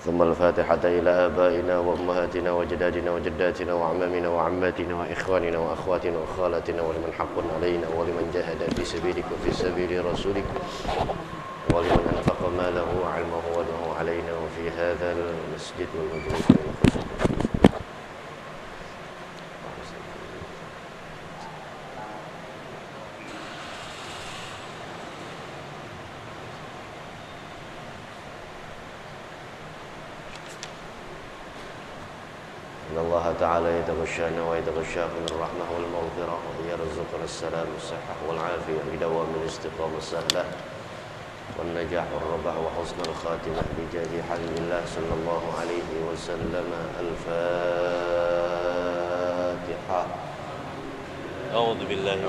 ثم الفاتحة إلى آبائنا وأمهاتنا وجدادنا وجداتنا وعمامنا وعماتنا وإخواننا وأخواتنا وخالاتنا ولمن حق علينا ولمن جاهد في سبيلك وفي سبيل رسولك ولمن أنفق ماله وعلمه ودعه علينا وفي هذا المسجد والمجلس إن الله تعالى يتغشانا ويتغشاكم من الرحمة والمغفرة ويرزقنا السلام والصحة والعافية بدوام الاستقامة السهلة والنجاح والربح وحسن الخاتمة بجاه حبيب الله صلى الله عليه وسلم. الفاتحة. أعوذ بالله من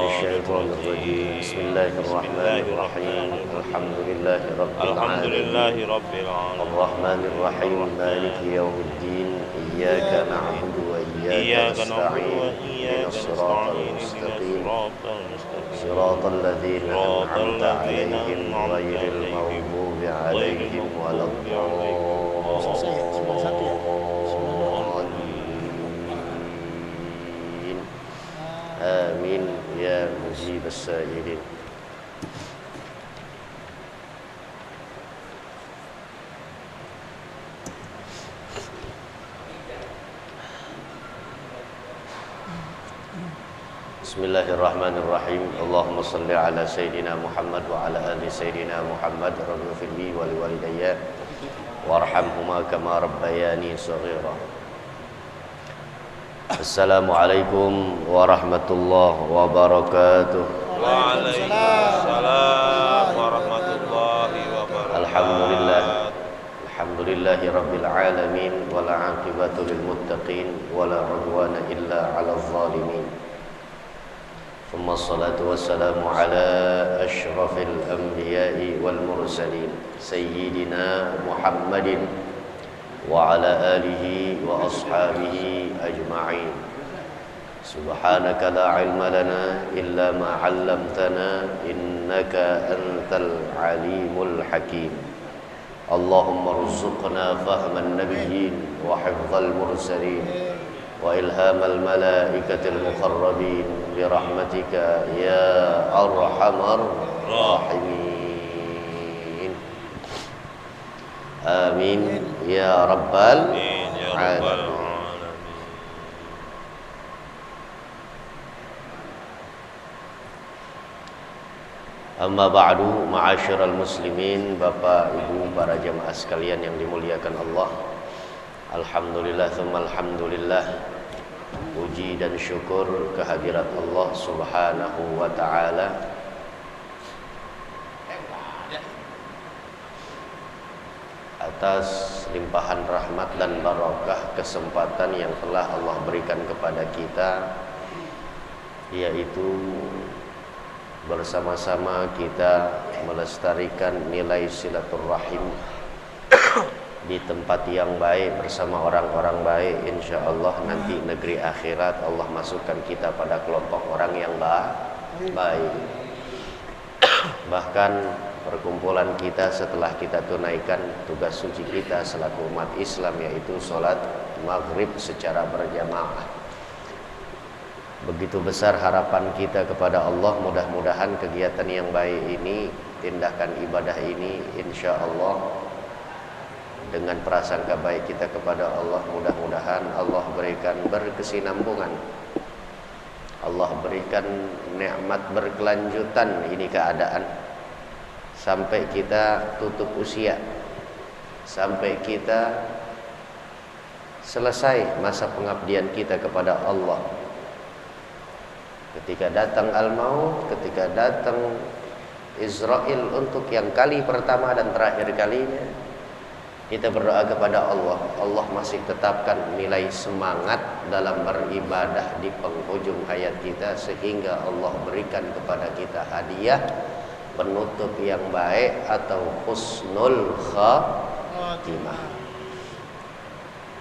الشيطان الرجيم. بسم الله الرحمن الرحيم. الحمد لله رب العالمين الرحمن الرحيم مالك يوم الدين إياك نعبد وإياك نستعين اهدنا الصراط المستقيم صراط الذين أنعمت عليهم غير المغضوب عليهم ولا الضالين آمين يا مجيب السائلين. Bismillahirrahmanirrahim. Allahumma salli ala Sayyidina Muhammad wa ala ali Sayyidina Muhammad. Rabbighfir li wa liwalidayya warhamhuma kama rabbayani shaghira. Assalamualaikum warahmatullahi wabarakatuh. Waalaikumsalam warahmatullahi wabarakatuh. Alhamdulillahi rabbil alamin wal aqibatu lil muttaqin wala udwana illa 'alal zalimin. ثم الصلاة والسلام على أشرف الأنبياء والمرسلين سيدنا محمد وعلى آله وأصحابه أجمعين. سبحانك لا علم لنا إلا ما علمتنا إنك أنت العليم الحكيم. اللهم ارزقنا فهم النبيين وحفظ المرسلين وإلهام الملائكة المقربين برحمتك يا أرحم الراحمين. آمين يا رب العالمين. Amma ba'du, ma'asyiral muslimin, Bapak Ibu para jamaah sekalian yang dimuliakan Allah. Alhamdulillah tsumma alhamdulillah. Puji dan syukur kehadirat Allah Subhanahu wa taala atas limpahan rahmat dan barakah kesempatan yang telah Allah berikan kepada kita, yaitu bersama-sama kita melestarikan nilai silaturahim di tempat yang baik bersama orang-orang baik. Insyaallah nanti negeri akhirat Allah masukkan kita pada kelompok orang yang baik. Bahkan perkumpulan kita setelah kita tunaikan tugas suci kita selaku umat Islam, yaitu sholat maghrib secara berjamaah. Begitu besar harapan kita kepada Allah, mudah-mudahan kegiatan yang baik ini, tindakan ibadah ini, insyaallah dengan prasangka baik kita kepada Allah, mudah-mudahan Allah berikan berkesinambungan, Allah berikan nikmat berkelanjutan ini keadaan sampai kita tutup usia, sampai kita selesai masa pengabdian kita kepada Allah. Ketika datang al-maut, ketika datang Israel untuk yang kali pertama dan terakhir kalinya, kita berdoa kepada Allah. Allah masih tetapkan nilai semangat dalam beribadah di penghujung hayat kita, sehingga Allah berikan kepada kita hadiah penutup yang baik atau husnul khatimah.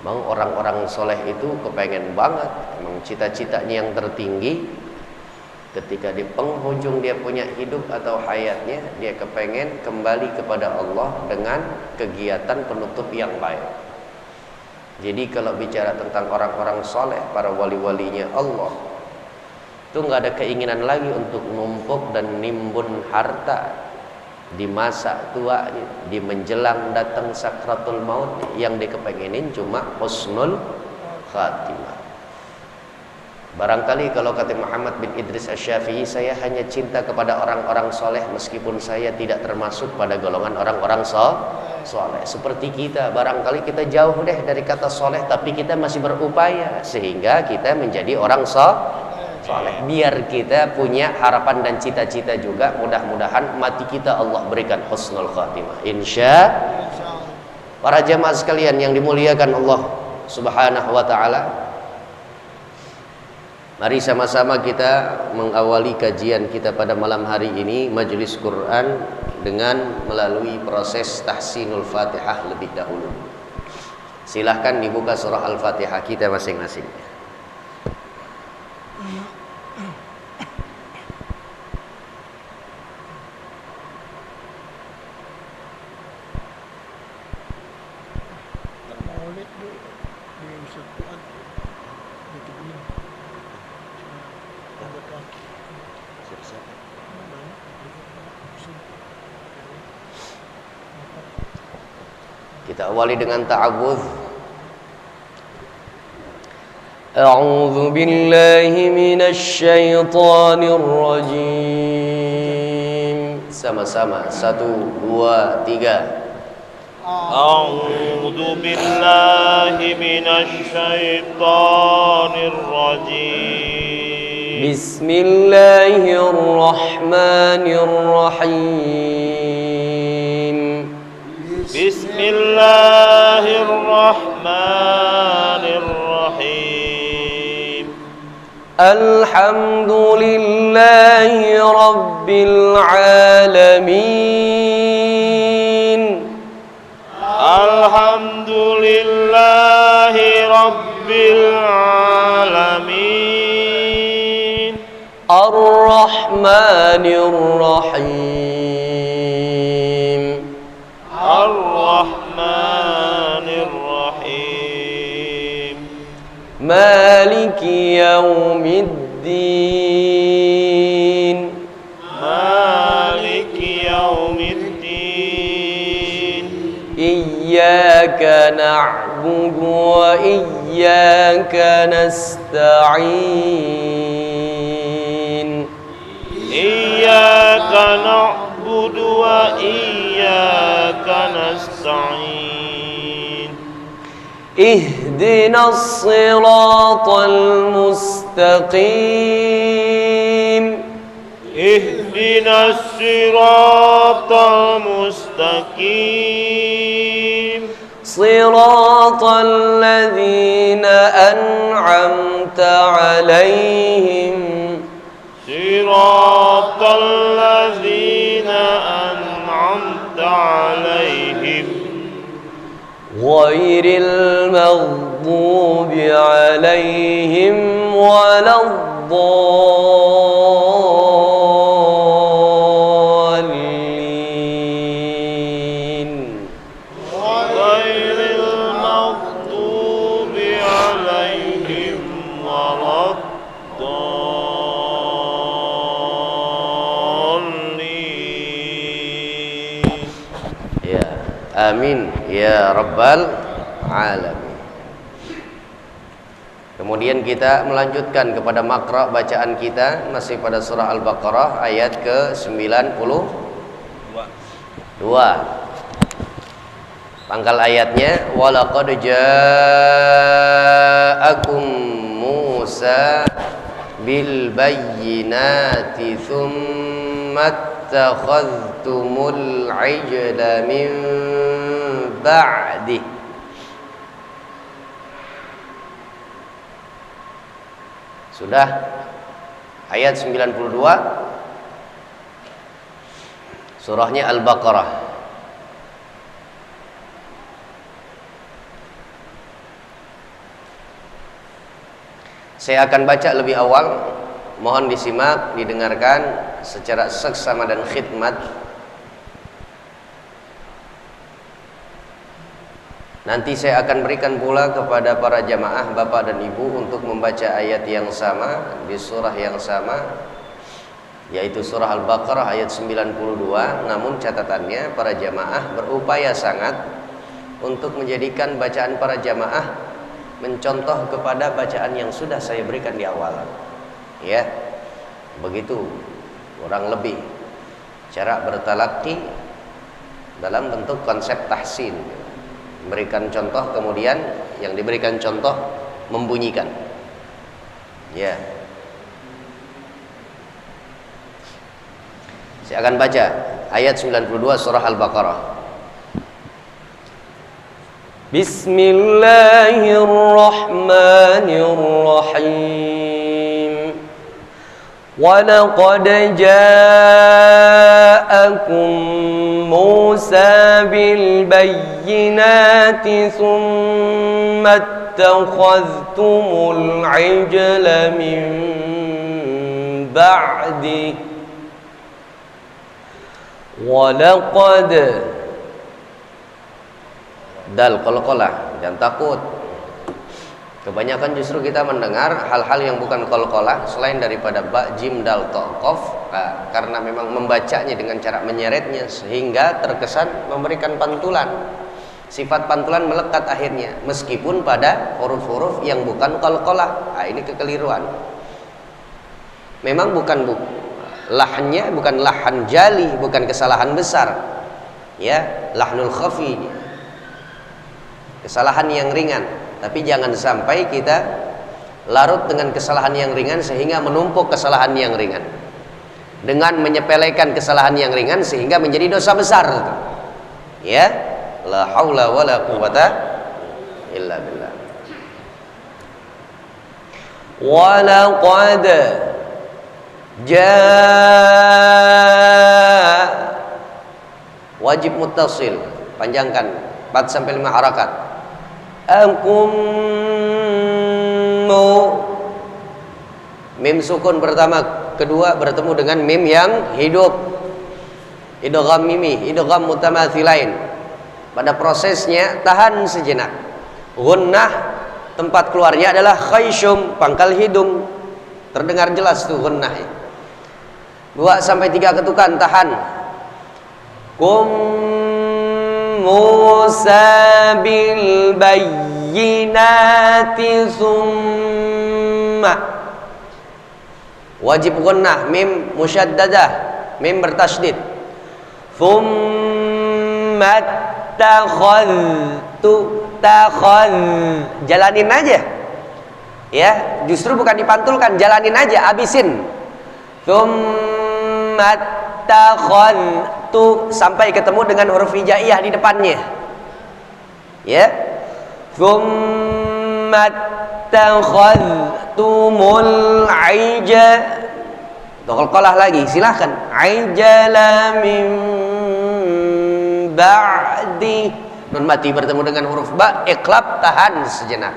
Memang orang-orang soleh itu kepengen banget, memang cita-citanya yang tertinggi Ketika di penghujung dia punya hidup atau hayatnya, dia kepengen kembali kepada Allah dengan kegiatan penutup yang baik. Jadi kalau bicara tentang orang-orang soleh, para wali-walinya Allah, itu nggak ada keinginan lagi untuk numpuk dan nimbun harta di masa tuanya, di menjelang datang sakratul maut. Yang dikepengenin cuma husnul khatimah. Barangkali kalau kata Muhammad bin Idris Asy-Syafi'i, saya hanya cinta kepada orang-orang soleh meskipun saya tidak termasuk pada golongan orang-orang soleh. Seperti kita, barangkali kita jauh deh dari kata soleh, tapi kita masih berupaya sehingga kita menjadi orang soleh. Biar kita punya harapan dan cita-cita juga, mudah-mudahan mati kita Allah berikan husnul khatimah. Insya para jamaah sekalian yang dimuliakan Allah Subhanahu wa taala, mari sama-sama kita mengawali kajian kita pada malam hari ini, majelis Quran, dengan melalui proses tahsinul Fatihah lebih dahulu. Silahkan dibuka surah Al-Fatihah kita masing-masing. Kita awali dengan ta'awudz. A'udzu billahi minasy syaithanir rajim. Sama-sama, 1, 2, 3. A'udzu billahi minasy syaithanir rajim. Bismillahirrahmanirrahim. Bismillahirrahmanirrahim. Alhamdulillahi rabbil alamin. Alhamdulillahi rabbil alamin. Ar-Rahmanir Rahim. Ar-Rahmanir Rahim. Maliki yaumiddin. Maliki yaumiddin. Iyyaka na'budu wa iyyaka nasta'in. Iyyaka na'budu wa iyyaka nasta'in. Ihdinas siratal mustaqim. Ihdinas siratal mustaqim. Siratal ladzina an'amta 'alaihim. Siratal ladzina an'amta 'alaihim. Ghairil maghdubi 'alaihim waladdallin. Ghairil maghdubi 'alaihim waladdallin. Ya, amin ya rabbal alamin. Kemudian kita melanjutkan kepada makra bacaan kita, masih pada surah Al-Baqarah ayat ke-92. Pangkal ayatnya, walaqad ja'akum Musa bil bayyinati tsumma attakhadhtumul 'ijla min ba'di. Sudah ayat 92 surahnya Al-Baqarah. Saya akan baca lebih awal Mohon disimak, didengarkan secara seksama dan khidmat. Nanti saya akan berikan pula kepada para jamaah bapak dan ibu untuk membaca ayat yang sama di surah yang sama, yaitu surah Al-Baqarah ayat 92. Namun catatannya, para jamaah berupaya sangat untuk menjadikan bacaan para jamaah mencontoh kepada bacaan yang sudah saya berikan di awal. Ya, begitu kurang lebih cara bertalaqi dalam bentuk konsep tahsin. Memberikan contoh, kemudian yang diberikan contoh membunyikan. Ya. Saya akan baca ayat 92 surah Al-Baqarah. Bismillahirrahmanirrahim. وَلَقَدْ جَاءَكُمْ مُوسَى بِالْبَيِّنَاتِ ثُمَّ اتَّخَذْتُمُ الْعِجْلَ مِنْ بَعْدِهِ وَلَقَدْ dal qalqalah, jangan takut. Kebanyakan justru kita mendengar hal-hal yang bukan qalqalah selain daripada ba, jim, dal, ta, qaf, karena memang membacanya dengan cara menyeretnya sehingga terkesan memberikan pantulan. Sifat pantulan melekat akhirnya meskipun pada huruf-huruf yang bukan qalqalah. Ini kekeliruan. Memang bukan lahannya bukan lahan jali, bukan kesalahan besar. Ya, lahnul khafi. Kesalahan yang ringan. Tapi jangan sampai kita larut dengan kesalahan yang ringan sehingga menumpuk kesalahan yang ringan, dengan menyepelekan kesalahan yang ringan sehingga menjadi dosa besar. Ya, la haula wala quwata illa billah. Wa laqad wajib muttasil, panjangkan 4 sampai 5 harakat. Mim sukun pertama, kedua bertemu dengan mim yang hidup. Idgham mimi, idgham mutamathilain. Pada prosesnya tahan sejenak. Gunnah tempat keluarnya adalah khayshum, pangkal hidung. Terdengar jelas tuh gunnah. 2 sampai 3 ketukan, tahan. Musa bil bayyinati summa, wajib gunnah, mim musyaddadah, mim bertasydid. Summa jalanin aja. Ya, justru bukan dipantulkan, jalanin aja, abisin. Summa sampai ketemu dengan huruf hijaiyah di depannya. Ya. Tsumma takhadtumul qalqalah lagi, silakan. Ijala min ba'di. Nun mati bertemu dengan huruf ba, iqlab, tahan sejenak.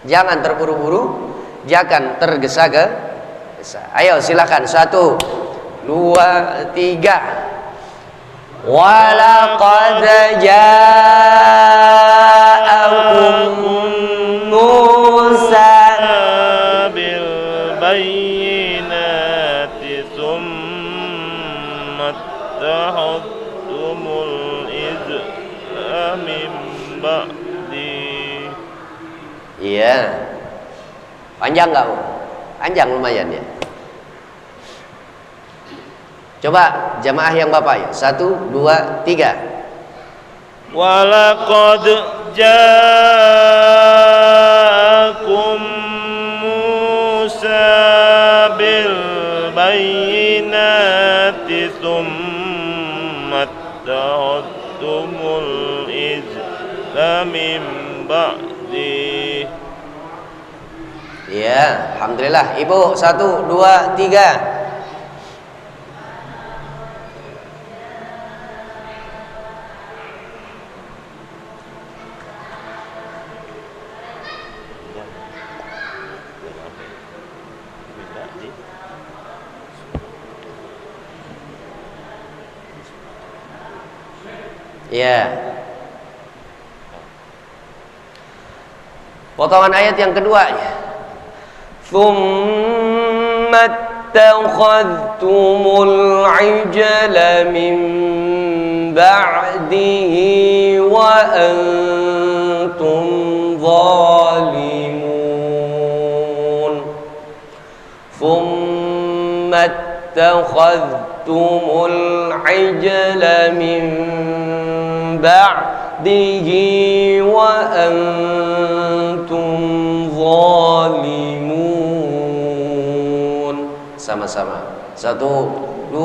Jangan terburu-buru, jangan tergesa-gesa. Ayo silakan, 1 2 3. Walaqad ja'akum Musa bil bayyinati thumma ittakhadhtumul ijla min ba'di. Iya. Panjang enggak, Bu? Panjang lumayan ya. Coba jamaah yang bapak ya. 1 2 3. Walaqad ja'akum Musa bil bayyinati thumma ittakhadhtumul ijla min ba'di. Ya, alhamdulillah. Ibu 1 2 3. Ya. Potongan ayat yang keduanya. Tsumma takhadtumul ijla min ba'dihi wa antum zalimun. Tsumma takhadtumul ijla min ba'dihi wa antum zalimun. Sama-sama. 1, 2,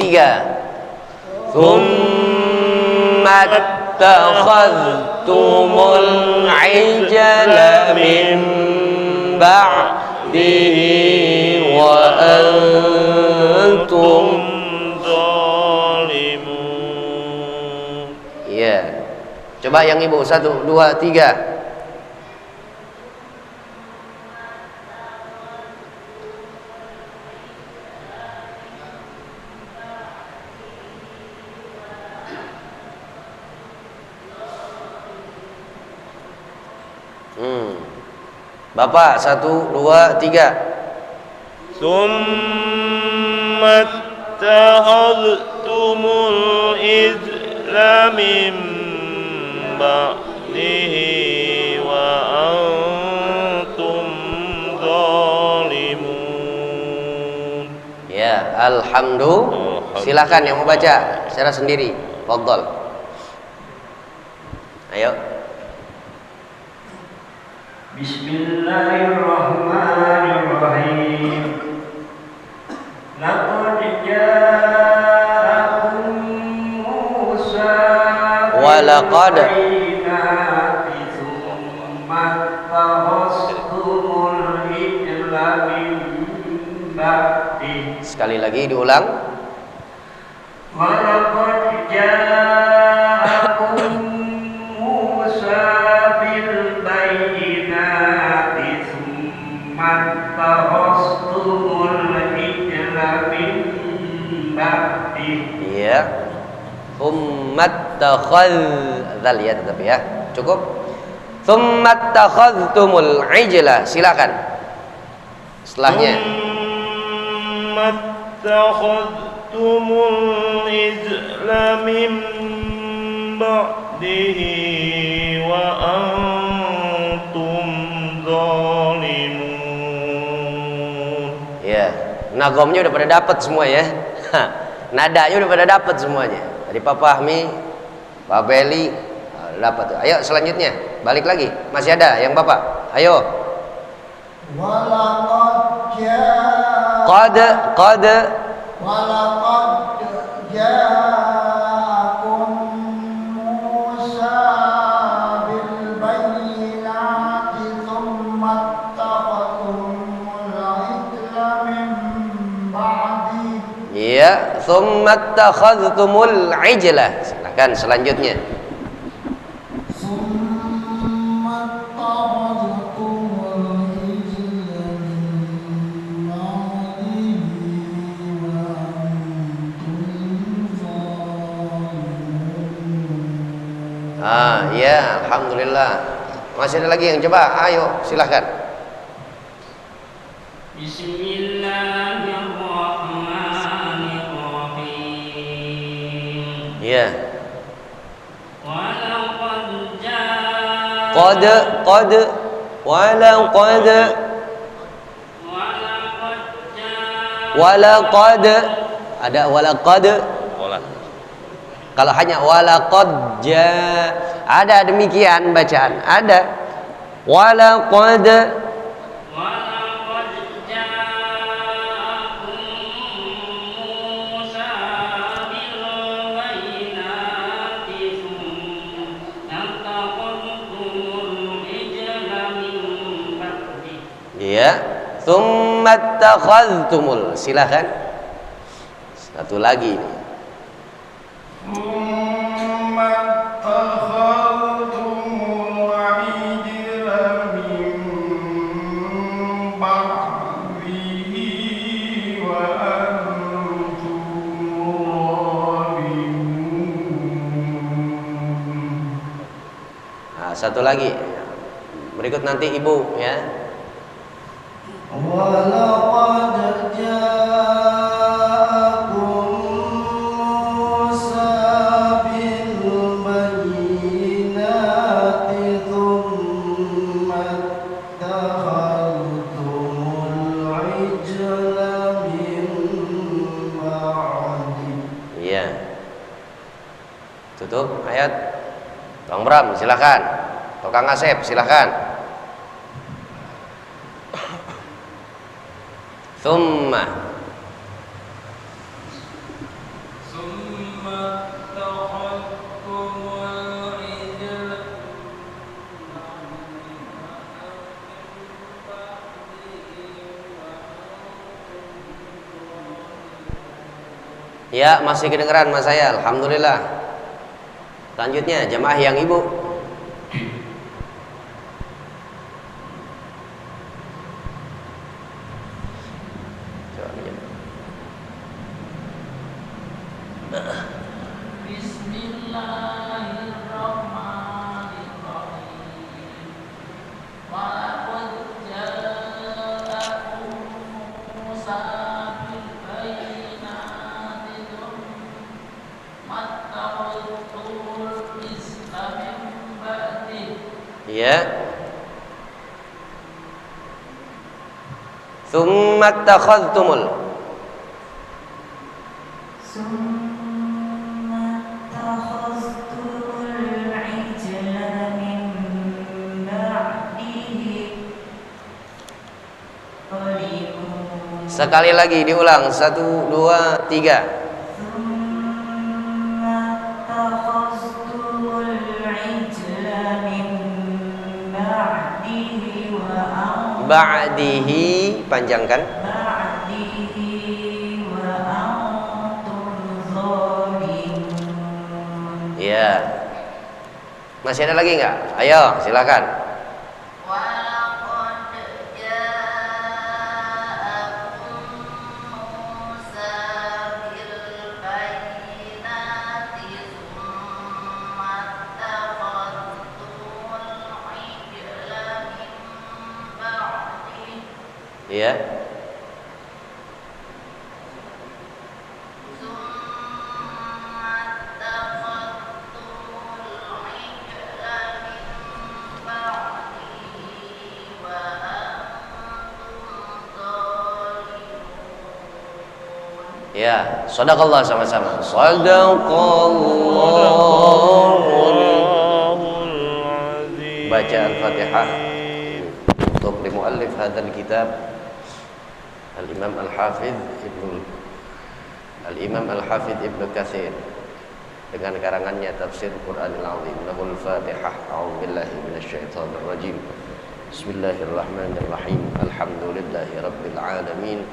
3. Tsumma takhadtumul ijla min ba'dihi wa antum zalimun. Iya. Coba yang ibu 1, 2, 3. Bapak 1, 2, 3. Tsumma takhadtumul ijla min ba'dihi wa antum zalimun. Ya, alhamdulillah. Silakan yang mau baca secara sendiri. Fadhal. Ayo. Bismillahirrahmanirrahim. Laqad ja'akum Musa Wa laqad thumma takhastumul ijla min ba'di. Sekali lagi diulang. Wa laqad ja'akum Musa bil bayyinati thumma takhastumul ijla min ba'di. Iya. Tsummat takhadzal ya tetap ya. Cukup. Tsummat takhadztumul ijla. Silakan. Setelahnya. Tsumma takhadtumul ijla min ba'dihi wa antum zalimun. Ya, nagomnya udah pada dapat semua ya. Nadanya udah pada dapat semuanya. Dari Pak Fahmi, Pak Beli dapat tuh. Ayo selanjutnya, balik lagi. Masih ada yang Bapak. Ayo. Walaqad Qad ja'akum Musa bil bayyinati thumma takhadtumul ijla min ba'di. Iya, tsumma takhadztumul ijla. Silakan selanjutnya. Ya, alhamdulillah. Masih ada lagi yang coba? Ayo, silahkan. Bismillahirrahmanirrahim. Ya. Walaqad ada walaqad. Kalau hanya walaqad ada demikian bacaan, ada walaqad ja'akum Musa bil bayyinati thumma takhadtumul ijla min ba'di. ya, tsumma takhadztumul. Silakan. Satu lagi ini. satu lagi. Berikut nanti ibu ya. Walaqad ja'akum Musa bil bayyinati thumma ittakhadhtumul ijla min ba'di. Iya. Tutup ayat. Bang Bram silakan. Tukang Asep silakan. Thumma ya, masih kedengeran mas saya, alhamdulillah. Selanjutnya jamaah yang ibu. Ya. Tsumma takhadhtumul sekali lagi diulang 1, 2, 3. Ba'dihi panjangkan. Ya. Masih ada lagi nggak? Ayo silakan. Ya. Ya, shadaqallah sama-sama. Shadaqallahul azim. Baca Al-Fatihah untuk muallif hadzal kitab Al-Imam Al-Hafidh Ibnu Katsir dengan karangannya Tafsir Qur'anil Azim. Lahul Fatihah. A'udzubillahi minasyaitonir rajim. Bismillahirrahmanirrahim. Alhamdulillahi rabbil alamin.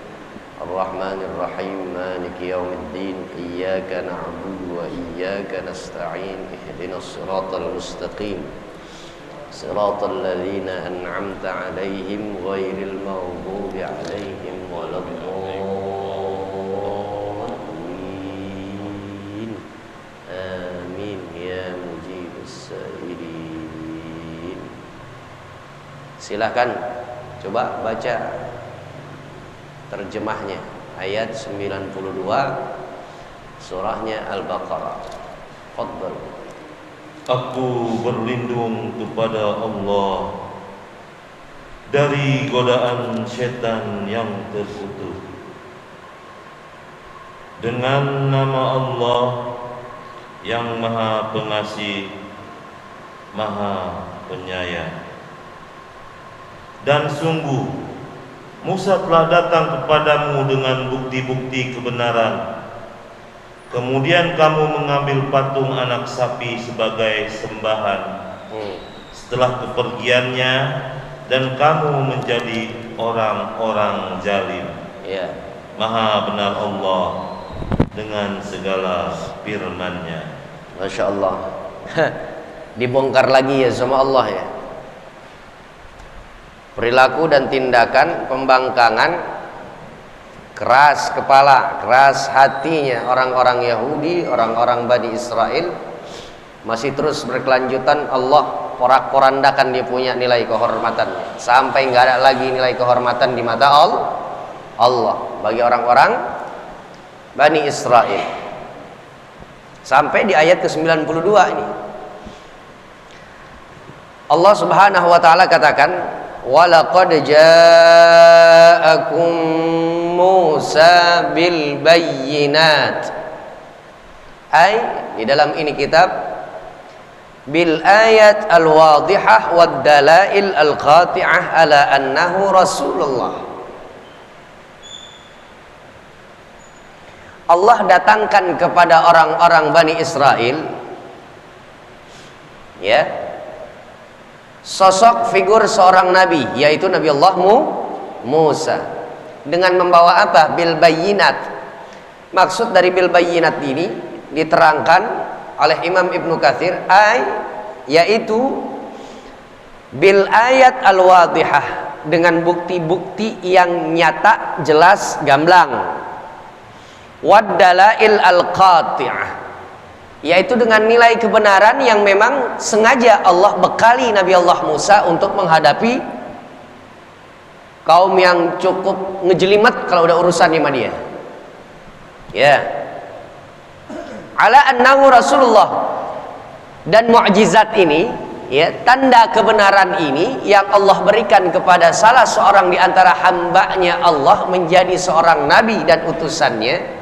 Ar-Rahmanir Rahim. Maliki yaumiddin. Iyyaka na'budu wa iyyaka nasta'in. Ihdinas siratal mustaqim. Siratal ladzina an'amta 'alaihim ghairil maghdubi 'alaihim waladdallin. Amin ya mujibus sa'ilin. Silakan coba baca terjemahnya ayat 92 surahnya Al-Baqarah. Fadhal. Aku berlindung kepada Allah dari godaan setan yang terkutuk. Dengan nama Allah yang Maha Pengasih, Maha Penyayang. Dan sungguh Musa telah datang kepadamu dengan bukti-bukti kebenaran. Kemudian kamu mengambil patung anak sapi sebagai sembahan setelah kepergiannya, dan kamu menjadi orang-orang zalim. Ya. Maha benar Allah dengan segala firman-Nya. Masya Allah. Dibongkar lagi ya sama Allah ya. Perilaku dan tindakan pembangkangan, keras kepala, keras hatinya orang-orang Yahudi, orang-orang Bani Israel masih terus berkelanjutan. Allah porak-porandakan dia punya nilai kehormatannya sampai nggak ada lagi nilai kehormatan di mata Allah bagi orang-orang Bani Israel. Sampai di ayat ke-92 ini Allah Subhanahu wa taala katakan, "Walaqad ja'akum Musa bil bayyinat." Di dalam ini kitab bil ayat al wadihah wad dalail al qati'ah ala annahu Rasulullah. Allah datangkan kepada orang-orang Bani Israel ya sosok figur seorang nabi, yaitu Nabi Allah Musa, dengan membawa apa? Bil bayyinat. Maksud dari bil bayyinat ini diterangkan oleh Imam Ibnu Katsir yaitu bil ayat al wadihah, dengan bukti-bukti yang nyata, jelas, gamblang. Wad dalail al qati'ah, yaitu dengan nilai kebenaran yang memang sengaja Allah bekali Nabi Allah Musa untuk menghadapi kaum yang cukup ngejelimet kalau udah urusan sama dia. Ya. Ala annahu Rasulullah. Dan mukjizat ini, ya, tanda kebenaran ini yang Allah berikan kepada salah seorang di antara hambanya Allah menjadi seorang nabi dan utusannya,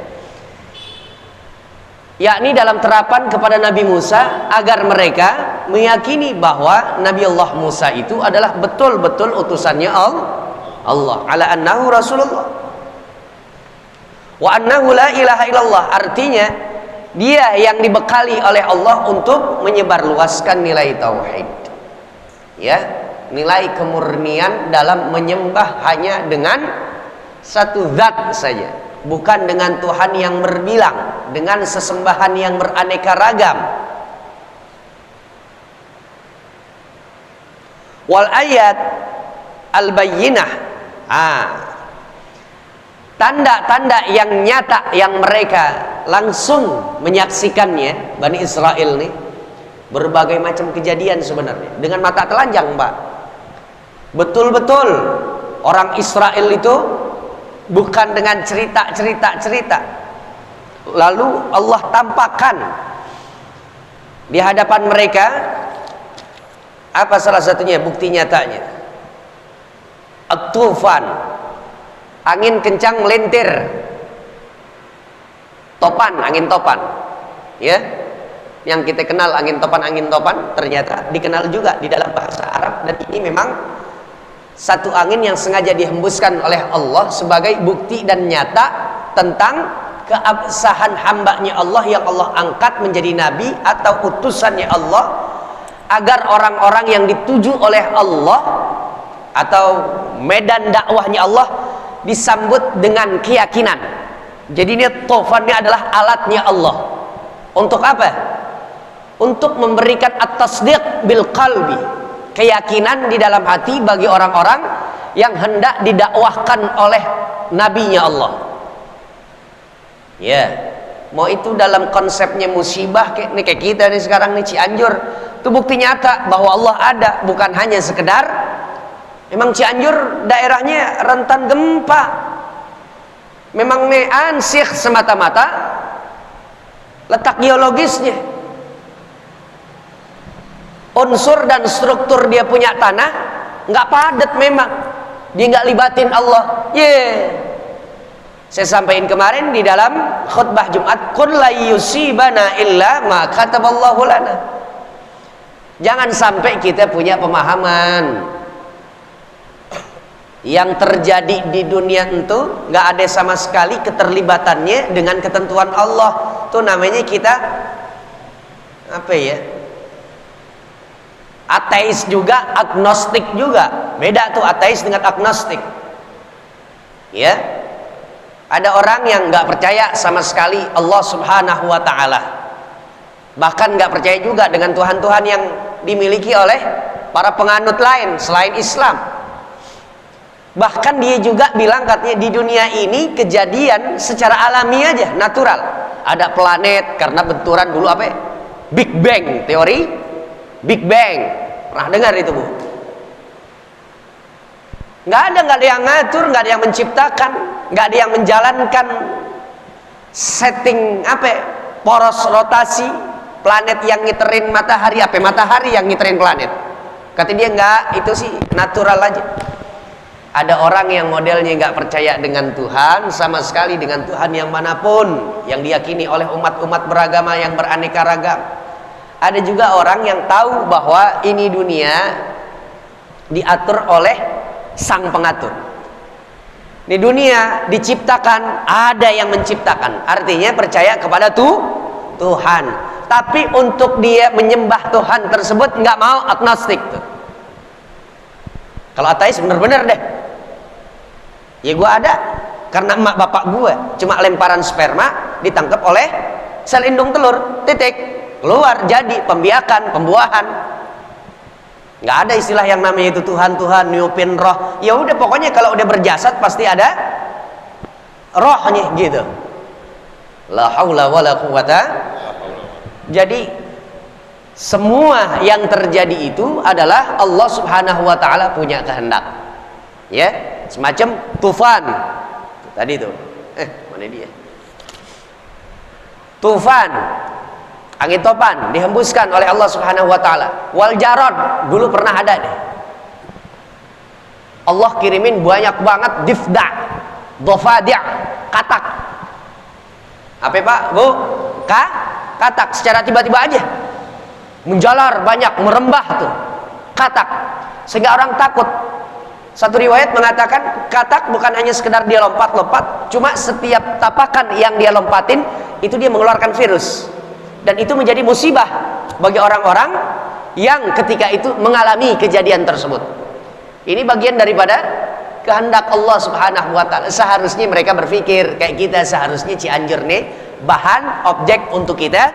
yakni dalam terapan kepada Nabi Musa agar mereka meyakini bahwa Nabi Allah Musa itu adalah betul-betul utusannya Allah. Ala annahu Rasulullah wa annahu la ilaha illallah, artinya dia yang dibekali oleh Allah untuk menyebarluaskan nilai tauhid, ya, nilai kemurnian dalam menyembah hanya dengan satu zat saja, bukan dengan Tuhan yang berbilang, dengan sesembahan yang beraneka ragam. Wal ayat al bayyinah, tanda-tanda yang nyata yang mereka langsung menyaksikannya, Bani Israel nih, berbagai macam kejadian sebenarnya dengan mata telanjang, Mbak. Betul-betul orang Israel itu bukan dengan cerita, lalu Allah tampakkan di hadapan mereka apa salah satunya bukti nyatanya? At-tufan, angin kencang melintir, topan, angin topan, ya, yang kita kenal angin topan ternyata dikenal juga di dalam bahasa Arab, dan ini memang satu angin yang sengaja dihembuskan oleh Allah sebagai bukti dan nyata tentang keabsahan hambanya Allah yang Allah angkat menjadi nabi atau utusannya Allah, agar orang-orang yang dituju oleh Allah atau medan dakwahnya Allah disambut dengan keyakinan. Jadi ini tofannya adalah alatnya Allah. Untuk apa? Untuk memberikan at-tasdiq bil qalbi, keyakinan di dalam hati bagi orang-orang yang hendak didakwahkan oleh nabinya Allah. Ya, mau itu dalam konsepnya musibah kayak kita nih sekarang nih, Cianjur, itu bukti nyata bahwa Allah ada, bukan hanya sekedar memang Cianjur daerahnya rentan gempa, memang ansih semata-mata letak geologisnya, unsur dan struktur dia punya tanah nggak padat, memang dia nggak libatin Allah. Saya sampaikan kemarin di dalam khutbah Jumat, qul la yusibana illa ma kataballahu lana. Jangan sampai kita punya pemahaman yang terjadi di dunia itu nggak ada sama sekali keterlibatannya dengan ketentuan Allah. Itu namanya kita apa ya? Ateis juga, agnostik juga. Beda tuh ateis dengan agnostik. Ya, ada orang yang nggak percaya sama sekali Allah Subhanahu wa Ta'ala, bahkan nggak percaya juga dengan Tuhan-Tuhan yang dimiliki oleh para penganut lain selain Islam. Bahkan dia juga bilang katanya di dunia ini kejadian secara alami aja, natural. Ada planet karena benturan dulu apa ya? Big Bang, teori Big Bang. Pernah dengar itu, Bu? Nggak ada yang ngatur, nggak ada yang menciptakan, nggak ada yang menjalankan setting poros rotasi planet yang ngiterin matahari, matahari yang ngiterin planet. Kata dia nggak, itu sih natural aja. Ada orang yang modelnya nggak percaya dengan Tuhan sama sekali, dengan Tuhan yang manapun yang diyakini oleh umat-umat beragama yang beraneka ragam. Ada juga orang yang tahu bahwa ini dunia diatur oleh sang pengatur. Di dunia diciptakan, ada yang menciptakan. Artinya percaya kepada Tuhan. Tapi untuk dia menyembah Tuhan tersebut nggak mau, agnostik tuh. Kalau ateis bener-bener deh. Ya gue ada karena emak bapak gue cuma lemparan sperma ditangkap oleh sel indung telur, titik, keluar jadi pembiakan, pembuahan. Nggak ada istilah yang namanya itu Tuhan niupin roh. Ya udah, pokoknya kalau udah berjasad pasti ada rohnya gitu. La haula wala quwata. Jadi semua yang terjadi itu adalah Allah Subhanahu wa taala punya kehendak. Ya, semacam tufan. Tadi itu. Mana dia? Tufan. Angin topan dihembuskan oleh Allah Subhanahu wa taala. Wal jarad dulu pernah ada deh. Allah kirimin banyak banget difda, dhafadi', katak. Apa Pak, Bu? Katak secara tiba-tiba aja. Menjalar banyak, merembah tuh. Katak. Sehingga orang takut. Satu riwayat mengatakan katak bukan hanya sekedar dia lompat-lompat, cuma setiap tapakan yang dia lompatin itu dia mengeluarkan virus. Dan itu menjadi musibah bagi orang-orang yang ketika itu mengalami kejadian tersebut. Ini bagian daripada kehendak Allah Subhanahu wa taala. Seharusnya mereka berpikir kayak kita, seharusnya Cianjur nih bahan objek untuk kita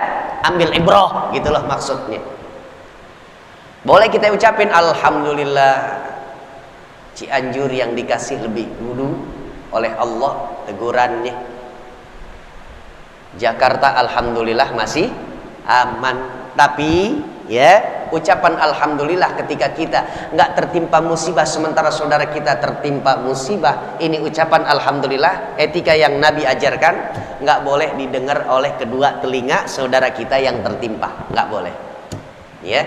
ambil ibrah, gitu loh maksudnya. Boleh kita ucapin alhamdulillah Cianjur yang dikasih lebih dulu oleh Allah tegurannya. Jakarta alhamdulillah masih aman. Tapi ya, ucapan alhamdulillah ketika kita nggak tertimpa musibah sementara saudara kita tertimpa musibah, ini ucapan alhamdulillah etika yang Nabi ajarkan, nggak boleh didengar oleh kedua telinga saudara kita yang tertimpa, nggak boleh. Ya,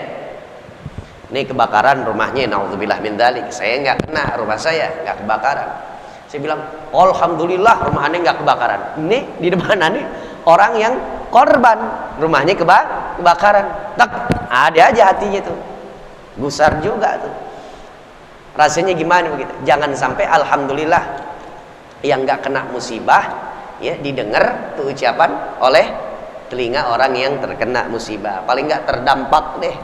ini kebakaran rumahnya, naudzubillah min dzalik. Saya nggak kena, rumah saya nggak kebakaran. Saya bilang alhamdulillah rumah aneh nggak kebakaran. Ini di depan aneh orang yang korban rumahnya kebakaran. Tak ada aja hatinya tuh, gusar juga tuh. Rasanya gimana begitu? Jangan sampai alhamdulillah yang nggak kena musibah ya didengar tuh ucapan oleh telinga orang yang terkena musibah. Paling nggak terdampak deh.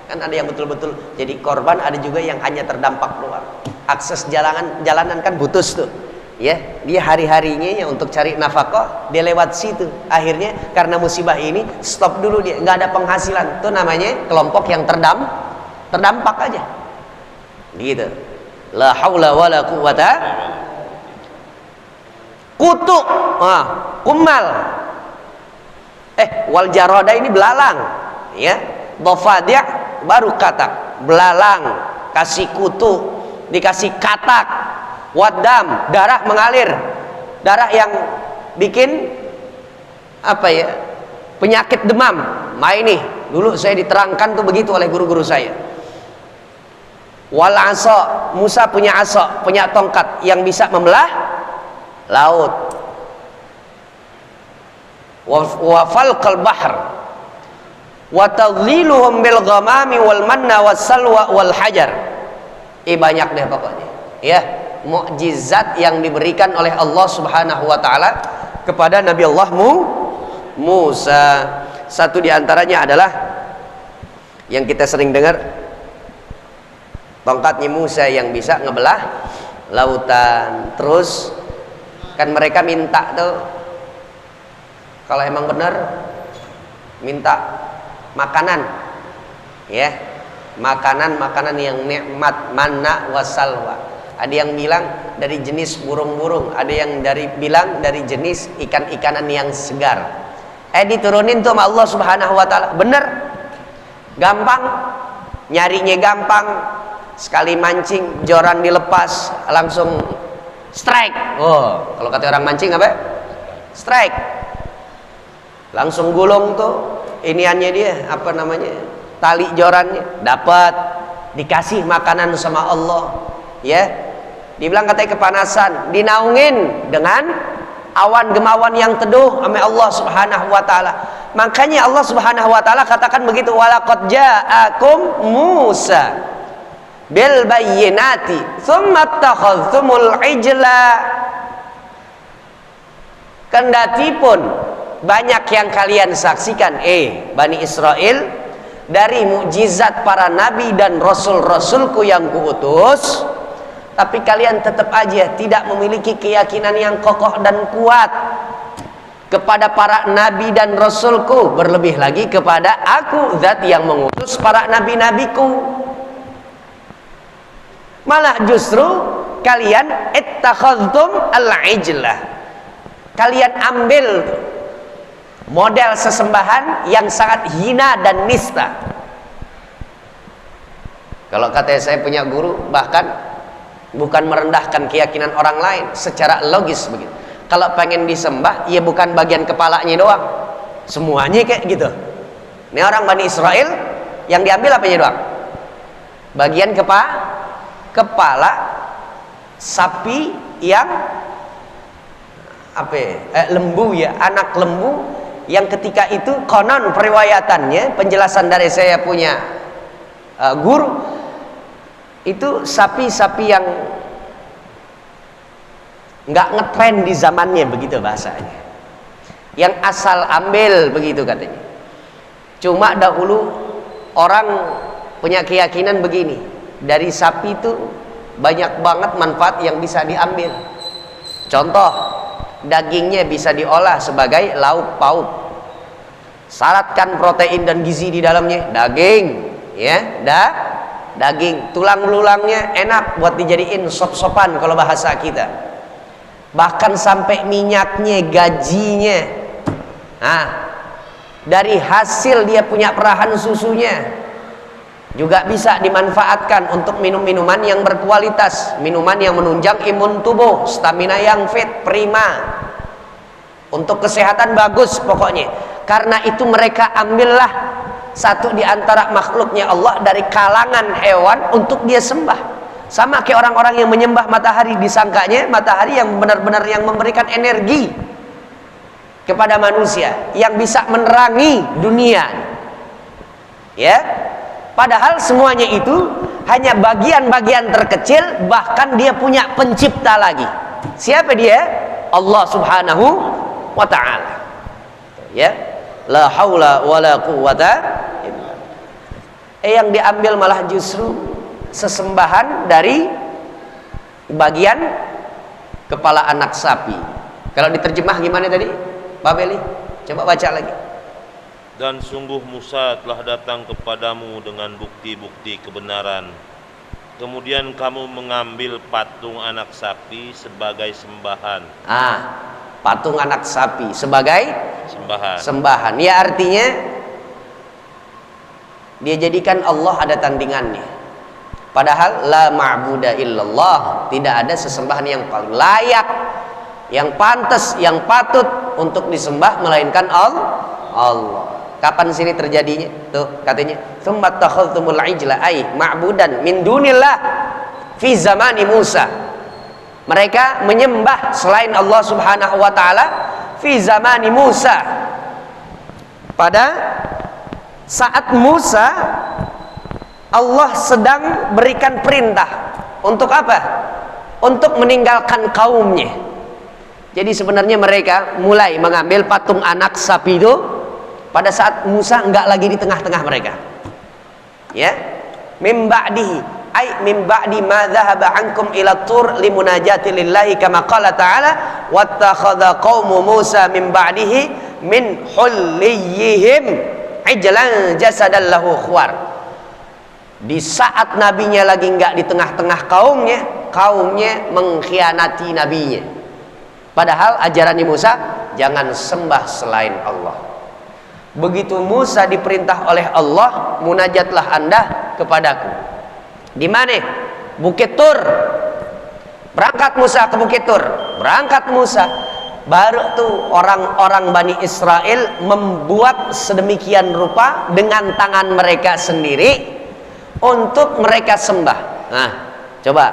Kan ada yang betul-betul jadi korban, ada juga yang hanya terdampak doang. Akses jalanan kan putus tuh. Ya, dia hari-harinya untuk cari nafkah, dia lewat situ. Akhirnya karena musibah ini stop dulu, dia nggak ada penghasilan. Itu namanya kelompok yang terdampak aja. Gitu. La haula wala quwata. Kutu, kumal. Wal jarada ini belalang, ya. Dhafadi' baru katak. Belalang kasih kutu, dikasih katak. Wadam, darah mengalir, darah yang bikin penyakit demam. Ini dulu saya diterangkan tuh begitu oleh guru-guru saya. Wal asa, Musa punya asa, punya tongkat yang bisa membelah laut. Wa falqal bahr wa tadhiluhum bil ghamami wal manna was salwa wal hajar. Banyak deh pokoknya ya, mukjizat yang diberikan oleh Allah Subhanahu wa taala kepada Nabi Allah Musa. Satu di antaranya adalah yang kita sering dengar, tongkatnya Musa yang bisa ngebelah lautan. Terus kan mereka minta tuh, kalau emang benar minta makanan ya, makanan yang nikmat, manna wasalwa. Ada yang bilang dari jenis burung-burung, ada yang bilang dari jenis ikan-ikanan yang segar. Diturunin tuh sama Allah Subhanahu wa taala. Bener, gampang, nyarinya gampang, sekali mancing joran dilepas langsung strike. Oh, kalau kata orang mancing apa? Strike. Langsung gulung tuh iniannya dia, apa namanya, tali jorannya, dapat, dikasih makanan sama Allah, ya. Dibilang katanya kepanasan, dinaungin dengan awan gemawan yang teduh sama Allah Subhanahu wa taala. Makanya Allah Subhanahu wa taala katakan begitu, walaqad ja'akum Musa bil bayyinati tsumma attakhadhtumul ijla. Kendati pun banyak yang kalian saksikan, Bani Israel, dari mukjizat para nabi dan rasul-rasulku yang kuutus, tapi kalian tetap aja tidak memiliki keyakinan yang kokoh dan kuat kepada para nabi dan rasulku, berlebih lagi kepada aku, zat yang mengutus para nabi-nabiku. Malah justru kalian ittakhadhtum al-ijlah, kalian ambil model sesembahan yang sangat hina dan nista. Kalau katanya saya punya guru, bahkan bukan merendahkan keyakinan orang lain, secara logis begitu. Kalau pengen disembah, ya bukan bagian kepalanya doang, semuanya kayak gitu. Ini orang Bani Israel yang diambil apanya doang? Bagian kepala sapi yang lembu, ya, anak lembu, yang ketika itu konon periwayatannya, penjelasan dari saya punya guru, itu sapi-sapi yang nggak ngetren di zamannya, begitu bahasanya, yang asal ambil begitu katanya. Cuma dahulu orang punya keyakinan begini, dari sapi itu banyak banget manfaat yang bisa diambil. Contoh, dagingnya bisa diolah sebagai lauk pauk, syaratkan protein dan gizi di dalamnya, daging, ya, daging. Tulang belulangnya enak buat dijadiin sop-sopan kalau bahasa kita. Bahkan sampai minyaknya, gajinya, dari hasil dia punya perahan susunya juga bisa dimanfaatkan untuk minum-minuman yang berkualitas, minuman yang menunjang imun tubuh, stamina yang fit, prima, untuk kesehatan bagus pokoknya. Karena itu mereka ambillah satu di antara makhluknya Allah dari kalangan hewan untuk dia sembah. Sama kayak orang-orang yang menyembah matahari, disangkanya matahari yang benar-benar yang memberikan energi kepada manusia, yang bisa menerangi dunia, ya. Padahal semuanya itu hanya bagian-bagian terkecil, bahkan dia punya pencipta lagi. Siapa dia? Allah Subhanahu wa ta'ala, ya. La haula wala quwwata illa billah. Yang diambil malah justru sesembahan dari bagian kepala anak sapi. Kalau diterjemah gimana tadi, Pak Beli? Coba baca lagi. Dan sungguh Musa telah datang kepadamu dengan bukti-bukti kebenaran. Kemudian kamu mengambil patung anak sapi sebagai sembahan. Patung anak sapi sebagai sembahan. Ya, artinya dia jadikan Allah ada tandingannya. Padahal la ma'buda illallah, tidak ada sesembahan yang paling layak, yang pantas, yang patut untuk disembah melainkan Allah. Kapan sini terjadinya? Tuh katanya, tsumma takhadhtumul ijla ay ma'budan min dunillah fi zamani Musa. Mereka menyembah selain Allah Subhanahu wa taala fi zamani Musa. Pada saat Musa, Allah sedang berikan perintah untuk apa? Untuk meninggalkan kaumnya. Jadi sebenarnya mereka mulai mengambil patung anak sapi itu pada saat Musa enggak lagi di tengah-tengah mereka, ya. Mim ba'dihi ay mim ba'di ma dhahaba ankum ila tur limunajati lillahi kama qala ta'ala wattakhadha qaumu Musa min ba'dihi min hulliyihim ijlan jasadan lahu khwar. Di saat nabinya lagi enggak di tengah-tengah kaumnya mengkhianati nabinya. Padahal ajarannya Musa, jangan sembah selain Allah. Begitu Musa diperintah oleh Allah, munajatlah Anda kepadaku. Di mana? Bukit Tur. Berangkat Musa ke Bukit Tur. Berangkat Musa. Baru tuh orang-orang Bani Israel membuat sedemikian rupa dengan tangan mereka sendiri untuk mereka sembah. Nah, coba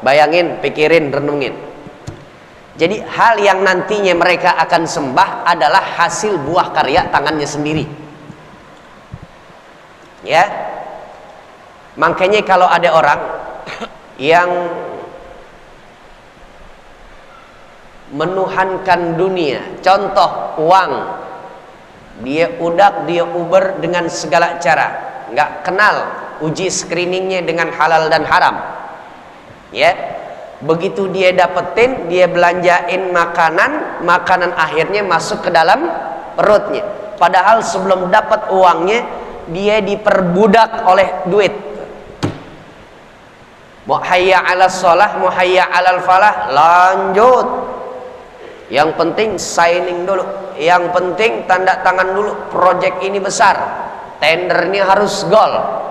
bayangin, pikirin, renungin. Jadi hal yang nantinya mereka akan sembah adalah hasil buah karya tangannya sendiri. Ya. Makanya kalau ada orang yang menuhankan dunia, contoh uang, dia udak, dia uber dengan segala cara, nggak kenal uji screeningnya dengan halal dan haram, ya. Begitu dia dapetin, dia belanjain makanan akhirnya masuk ke dalam perutnya, padahal sebelum dapat uangnya dia diperbudak oleh duit. Muhayya 'alas shalah, muhayya 'alal falah, lanjut. Yang penting signing dulu, yang penting tanda tangan dulu, project ini besar, tendernya harus gol.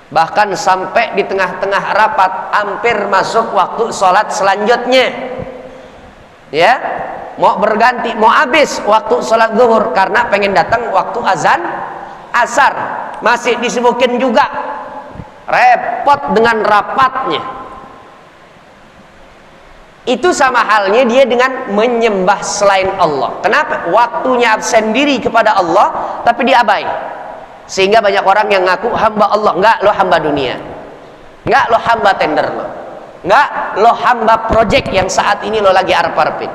Bahkan sampai di tengah-tengah rapat hampir masuk waktu sholat selanjutnya, ya, mau berganti, mau habis waktu sholat zuhur karena pengen datang waktu azan asar, masih disibukin juga, repot dengan rapatnya. Itu sama halnya dia dengan menyembah selain Allah. Kenapa? Waktunya absen diri kepada Allah tapi dia abai. Sehingga banyak orang yang ngaku hamba Allah. Enggak, lo hamba dunia. Enggak, lo hamba tender lo. Enggak, lo hamba project yang saat ini lo lagi arep-arepin.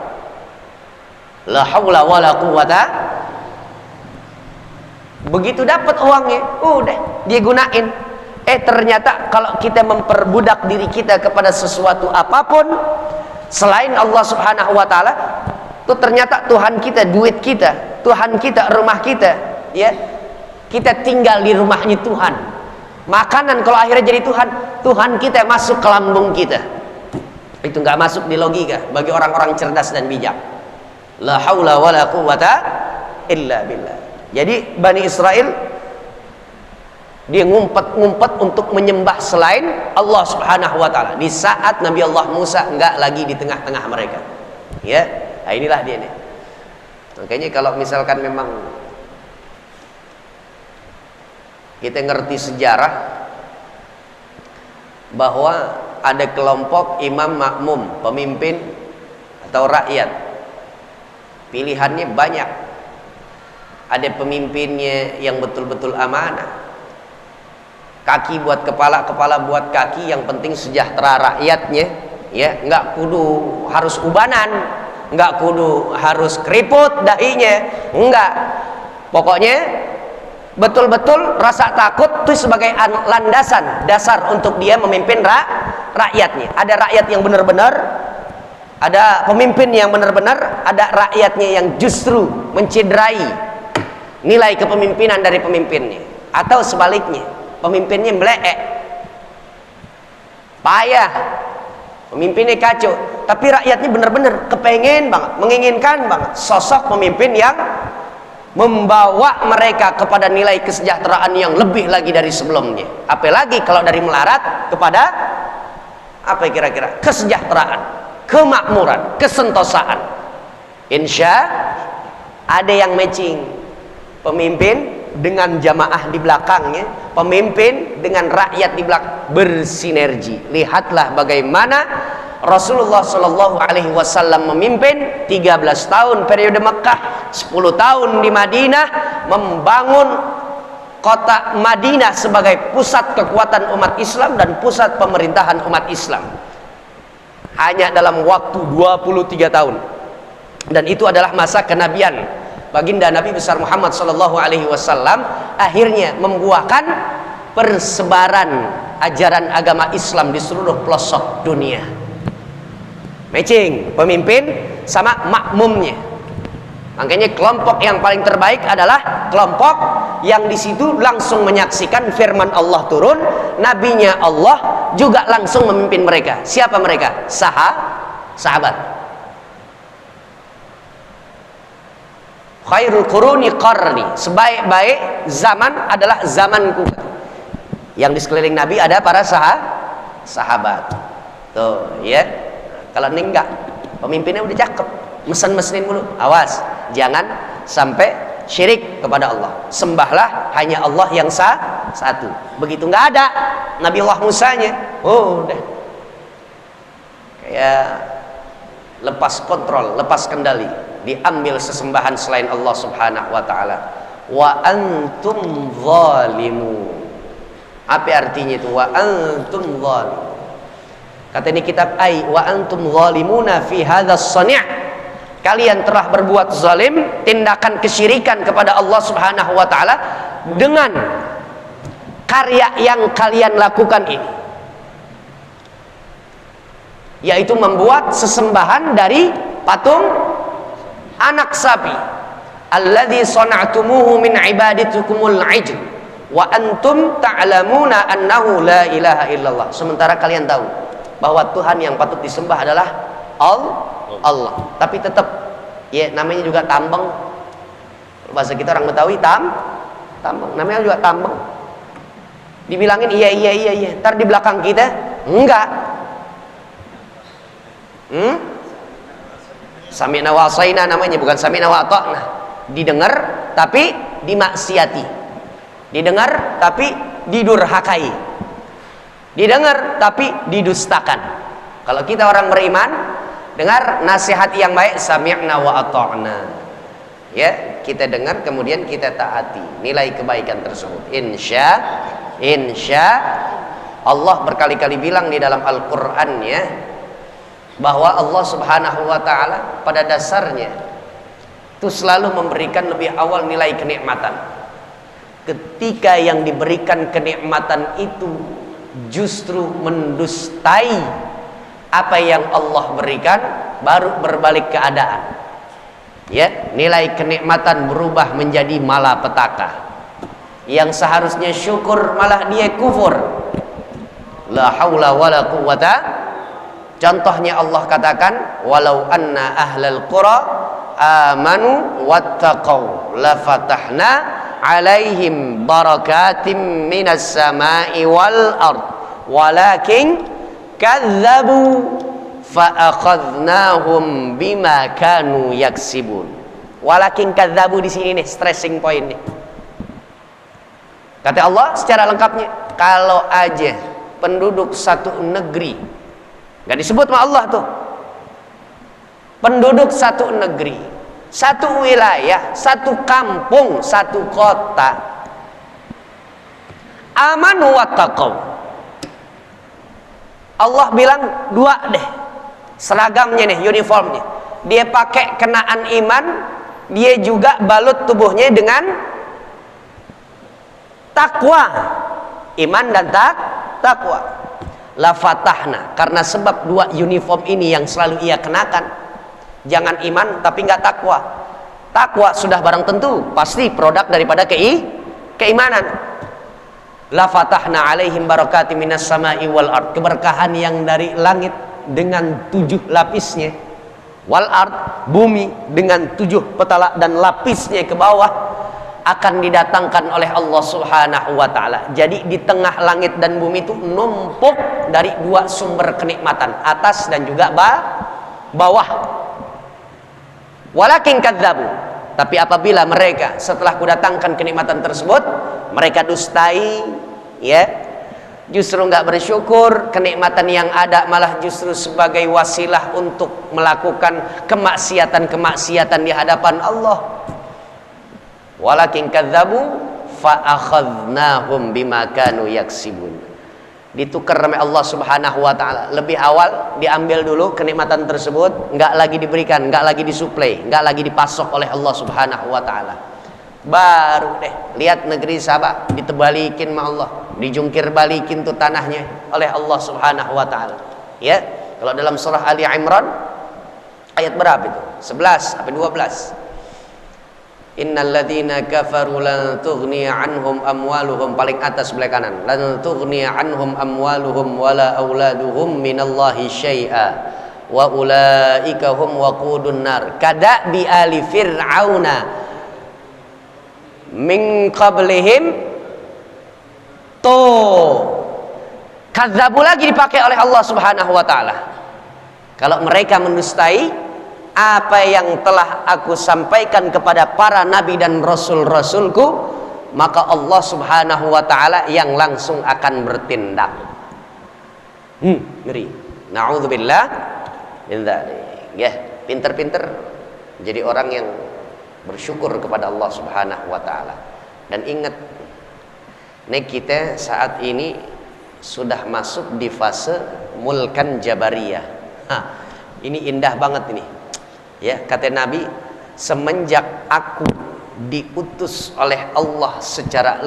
La haula wala quwata. Begitu dapat uangnya, udah dia gunain. Ternyata kalau kita memperbudak diri kita kepada sesuatu apapun selain Allah Subhanahu wa taala, itu ternyata Tuhan kita, duit kita, Tuhan kita, rumah kita, ya. Kita tinggal di rumahnya Tuhan. Makanan kalau akhirnya jadi Tuhan, Tuhan kita masuk ke lambung kita. Itu nggak masuk di logika bagi orang-orang cerdas dan bijak. La haula wala quwata illa billah. Jadi Bani Israel dia ngumpet-ngumpet untuk menyembah selain Allah Subhanahu wa taala di saat Nabi Allah Musa enggak lagi di tengah-tengah mereka. Ya, nah inilah dia nih. Makanya kalau misalkan memang kita ngerti sejarah bahwa ada kelompok imam makmum, pemimpin atau rakyat, pilihannya banyak. Ada pemimpinnya yang betul-betul amanah, kaki buat kepala, kepala buat kaki, yang penting sejahtera rakyatnya, ya, nggak kudu harus ubanan, nggak kudu harus keriput dahinya, enggak, pokoknya betul-betul rasa takut itu sebagai landasan dasar untuk dia memimpin rakyatnya. Ada rakyat yang benar-benar, ada pemimpin yang benar-benar, ada rakyatnya yang justru mencederai nilai kepemimpinan dari pemimpinnya, atau sebaliknya pemimpinnya meleek, payah, pemimpinnya kacau, tapi rakyatnya benar-benar kepengen banget, menginginkan banget sosok pemimpin yang membawa mereka kepada nilai kesejahteraan yang lebih lagi dari sebelumnya. Apalagi kalau dari melarat kepada apa kira-kira? Kesejahteraan, kemakmuran, kesentosaan. Insya ada yang matching, pemimpin dengan jamaah di belakangnya, pemimpin dengan rakyat di belakang, bersinergi. Lihatlah bagaimana Rasulullah Shallallahu Alaihi Wasallam memimpin 13 tahun periode Mekah, 10 tahun di Madinah, membangun kota Madinah sebagai pusat kekuatan umat Islam dan pusat pemerintahan umat Islam. Hanya dalam waktu 23 tahun, dan itu adalah masa kenabian baginda Nabi besar Muhammad Shallallahu Alaihi Wasallam, akhirnya membuahkan persebaran ajaran agama Islam di seluruh pelosok dunia. Matching pemimpin sama makmumnya. Makanya kelompok yang paling terbaik adalah kelompok yang di situ langsung menyaksikan firman Allah turun, nabinya Allah juga langsung memimpin mereka. Siapa mereka? Sahabat. Khairul quruni qarni, sebaik-baik zaman adalah zamanku. Yang di sekeliling Nabi ada para sahabat. Tuh, ya. Kalau ini enggak, pemimpinnya udah cakep, mesen-mesenin mulu. Awas, jangan sampai syirik kepada Allah. Sembahlah hanya Allah yang satu. Begitu enggak ada Nabi Allah Musanya, oh udah kayak lepas kontrol, lepas kendali, diambil sesembahan selain Allah Subhanahu wa taala. Wa antum zalimun. Apa artinya itu wa antum zalimun? Kata ini kitab wa antum zalimuna fi hadzal sani'. Kalian telah berbuat zalim, tindakan kesyirikan kepada Allah Subhanahu wa taala dengan karya yang kalian lakukan ini, yaitu membuat sesembahan dari patung anak sapi. Alladzi sana'tumuhu min ibadatikumul ijl wa antum ta'lamuna annahu la ilaha illallah. Sementara kalian tahu bahwa Tuhan yang patut disembah adalah Allah. Tapi tetap ya namanya juga tambeng. Bahasa kita orang Betawi tambeng. Namanya juga tambeng. Dibilangin iya. Ntar di belakang kita enggak. Sami'na wa asaina namanya, bukan sami'na wa ata'na. Didengar tapi dimaksiati. Didengar tapi didurhakai. Didengar tapi didustakan. Kalau kita orang beriman, dengar nasihat yang baik, sami'na wa ata'na. Ya, kita dengar kemudian kita taati nilai kebaikan tersebut. Insya Allah berkali-kali bilang di dalam Al-Qur'annya bahwa Allah Subhanahu wa taala pada dasarnya itu selalu memberikan lebih awal nilai kenikmatan. Ketika yang diberikan kenikmatan itu justru mendustai apa yang Allah berikan, baru berbalik keadaan. Ya, nilai kenikmatan berubah menjadi malapetaka. Yang seharusnya syukur malah dia kufur. La haula wala quwwata. Contohnya Allah katakan, walau anna ahlal qura amanu wattaqau la fatahna alaihim barakatim minas sama'i wal ard walakin kadzabu fa akhadnahum bima kanu yaksibun. Walakin kadzabu di sini nih stressing point nih. Kata Allah secara lengkapnya, kalau aja penduduk satu negeri, nggak disebut sama Allah tuh, penduduk satu negeri, satu wilayah, satu kampung, satu kota, amanu wattaqau. Allah bilang dua deh seragamnya nih, uniformnya. Dia pakai kenaan iman, dia juga balut tubuhnya dengan takwa, iman dan takwa. La fatahna, karena sebab dua uniform ini yang selalu ia kenakan. Jangan iman tapi nggak takwa. Takwa sudah barang tentu pasti produk daripada keimanan. La fatahna alaihim barakatim minas sama'i wal ard, keberkahan yang dari langit dengan 7 lapisnya, wal ard, bumi dengan 7 petala dan lapisnya ke bawah, akan didatangkan oleh Allah Subhanahu wa taala. Jadi di tengah langit dan bumi itu numpuk dari 2 sumber kenikmatan, atas dan juga bawah. Walakin kadzabu, tapi apabila mereka setelah kudatangkan kenikmatan tersebut mereka dustai, ya, justru nggak bersyukur, kenikmatan yang ada malah justru sebagai wasilah untuk melakukan kemaksiatan di hadapan Allah. Walakin kadzabu fa akhadnahum bima kanu yaksibun. Ditukar oleh Allah Subhanahu wa taala. Lebih awal diambil dulu kenikmatan tersebut, enggak lagi diberikan, enggak lagi disuplai, enggak lagi dipasok oleh Allah Subhanahu wa taala. Baru deh lihat negeri Sabah ditebalikin sama Allah, dijungkir balikin tuh tanahnya oleh Allah Subhanahu wa taala. Ya, kalau dalam surah Ali Imran ayat berapa itu? 11 sampai 12. Innal ladzina kafaru lan tughniya anhum amwaluhum, paling atas sebelah kanan, lan tughniya anhum amwaluhum wala auladuhum minallahi syai'a wa ulaika hum waqudun nar kada bi ali fir'auna min qablihim tuh Kadzabu lagi dipakai oleh Allah Subhanahu wa taala. Kalau mereka mendustai apa yang telah aku sampaikan kepada para nabi dan rasul-rasulku, maka Allah Subhanahu wa taala yang langsung akan bertindak. Ngeri. Na'udzubillah min dzalik. Ya, pinter-pinter jadi orang yang bersyukur kepada Allah Subhanahu wa taala. Dan ingat, nih kita saat ini sudah masuk di fase mulkan jabariyah. Ini indah banget ini. Ya, kata Nabi, semenjak aku diutus oleh Allah secara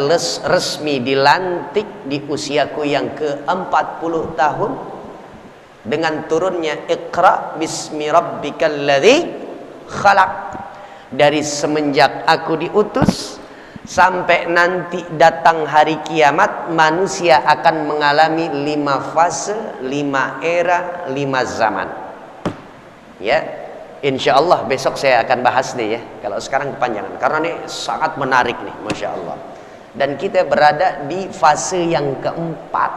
resmi dilantik di usiaku yang ke-40 tahun dengan turunnya Iqra bismi rabbikal ladzi khalaq. Dari semenjak aku diutus sampai nanti datang hari kiamat, manusia akan mengalami 5 fase, 5 era, 5 zaman. Ya, insya Allah besok saya akan bahas nih ya. Kalau sekarang kepanjangan, karena ini sangat menarik nih, masya Allah. Dan kita berada di fase yang keempat.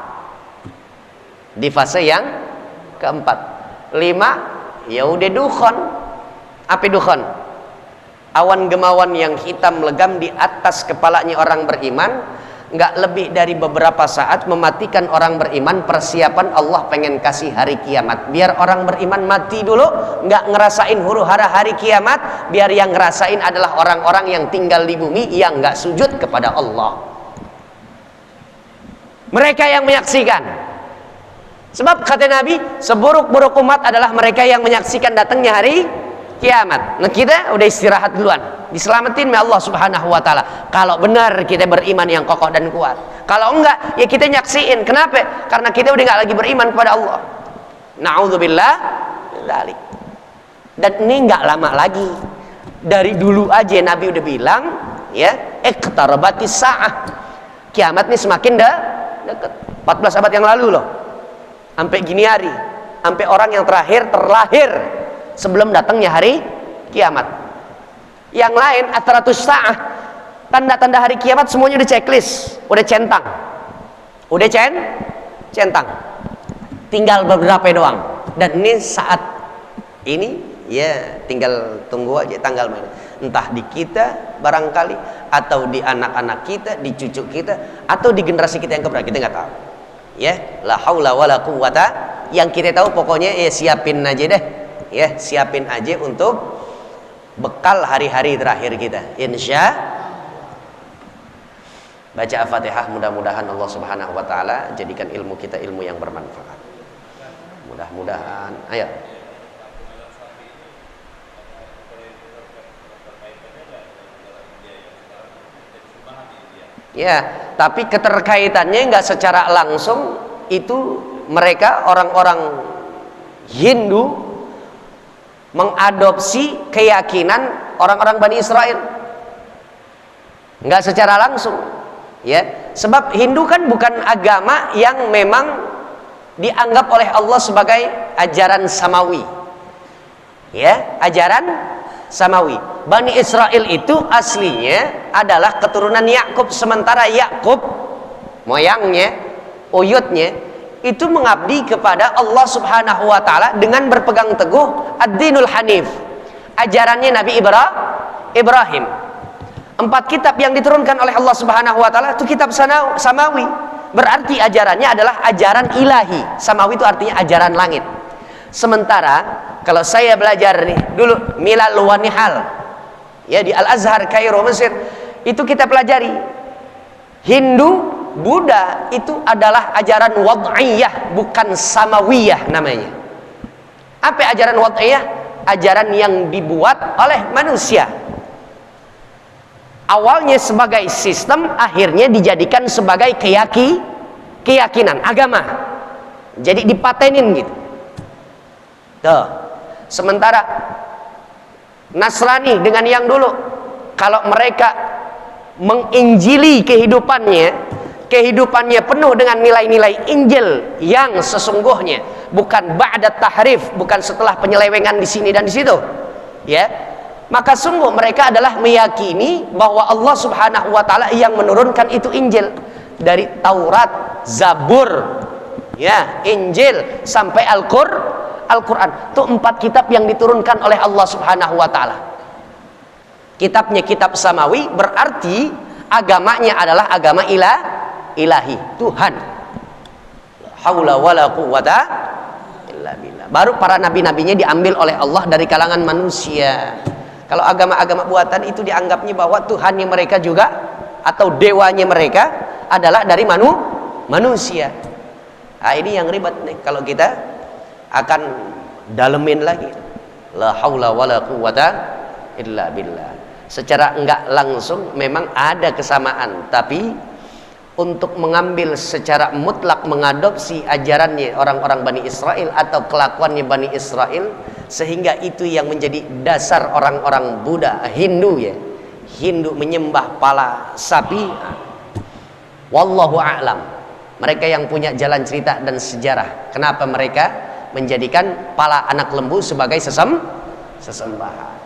Di fase yang keempat. 5, ya udah dukhan. Apa dukhan? Awan gemawan yang hitam legam di atas kepalanya orang beriman, nggak lebih dari beberapa saat mematikan orang beriman. Persiapan Allah pengen kasih hari kiamat, biar orang beriman mati dulu, nggak ngerasain huru hara hari kiamat, biar yang ngerasain adalah orang-orang yang tinggal di bumi yang nggak sujud kepada Allah. Mereka yang menyaksikan. Sebab kata Nabi, seburuk-buruk umat adalah mereka yang menyaksikan datangnya hari kiamat. Nah, kita udah istirahat duluan, diselamatin oleh Allah Subhanahu wa taala. Kalau benar kita beriman yang kokoh dan kuat. Kalau enggak, ya kita nyaksiin. Kenapa? Karena kita udah enggak lagi beriman kepada Allah. Na'udzubillah dzalik. Dan ini enggak lama lagi. Dari dulu aja Nabi udah bilang, ya, iqtarabatis saah. Kiamat ini semakin dekat. 14 abad yang lalu loh. Sampai gini hari, sampai orang yang terakhir terlahir sebelum datangnya hari kiamat. Yang lain ataratus sa'ah, tanda-tanda hari kiamat semuanya udah checklist, udah centang, udah centang, tinggal beberapa doang. Dan ini saat ini ya tinggal tunggu aja tanggal mana, entah di kita barangkali, atau di anak-anak kita, di cucu kita, atau di generasi kita yang keberapa, kita nggak tahu. Ya, la haula wala quwwata. Yang kita tahu pokoknya ya siapin aja deh. Ya, siapin aja untuk bekal hari-hari terakhir kita. Insya baca Al-Fatihah, mudah-mudahan Allah Subhanahu wa taala jadikan ilmu kita ilmu yang bermanfaat. Mudah-mudahan. Ayo. Ya, tapi keterkaitannya nggak secara langsung. Itu mereka orang-orang Hindu mengadopsi keyakinan orang-orang Bani Israel, nggak secara langsung, ya. Sebab Hindu kan bukan agama yang memang dianggap oleh Allah sebagai ajaran samawi, ya, ajaran samawi. Bani Israel itu aslinya adalah keturunan Yakub, sementara Yakub moyangnya, uyutnya itu mengabdi kepada Allah Subhanahu wa taala dengan berpegang teguh ad-dinul hanif, ajarannya Nabi Ibrahim. 4 kitab yang diturunkan oleh Allah Subhanahu wa taala itu kitab samawi, berarti ajarannya adalah ajaran ilahi. Samawi itu artinya ajaran langit. Sementara kalau saya belajar nih dulu Milal wa Nihal, ya, di Al-Azhar Kairo Mesir, itu kita pelajari Hindu, Buddha itu adalah ajaran wad'iyah, bukan samawiyah namanya. Apa ajaran wad'iyah? Ajaran yang dibuat oleh manusia. Awalnya sebagai sistem, akhirnya dijadikan sebagai keyakinan agama. Jadi dipatenin gitu. Tuh. Sementara Nasrani dengan yang dulu, kalau mereka menginjili kehidupannya penuh dengan nilai-nilai Injil yang sesungguhnya, bukan ba'da tahrif, bukan setelah penyelewengan di sini dan di situ, ya, maka sungguh mereka adalah meyakini bahwa Allah Subhanahu wa taala yang menurunkan itu Injil. Dari Taurat, Zabur, Ya, Injil sampai Al-Quran. Itu 4 kitab yang diturunkan oleh Allah Subhanahu wa taala. Kitabnya kitab samawi, berarti agamanya adalah agama ilahi, Tuhan. La haula wala quwwata illa billah. Baru para nabi-nabinya diambil oleh Allah dari kalangan manusia. Kalau agama-agama buatan itu dianggapnya bahwa Tuhannya mereka juga atau dewanya mereka adalah dari manusia. Nah, ini yang ribet nih kalau kita akan dalemin lagi. La haula wala quwwata illa billah. Secara enggak langsung memang ada kesamaan, tapi untuk mengambil secara mutlak mengadopsi ajarannya orang-orang Bani Israel atau kelakuannya Bani Israel sehingga itu yang menjadi dasar orang-orang Buddha, Hindu ya. Hindu menyembah pala sapi. Wallahu a'lam. Mereka yang punya jalan cerita dan sejarah. Kenapa mereka menjadikan pala anak lembu sebagai sesembahan?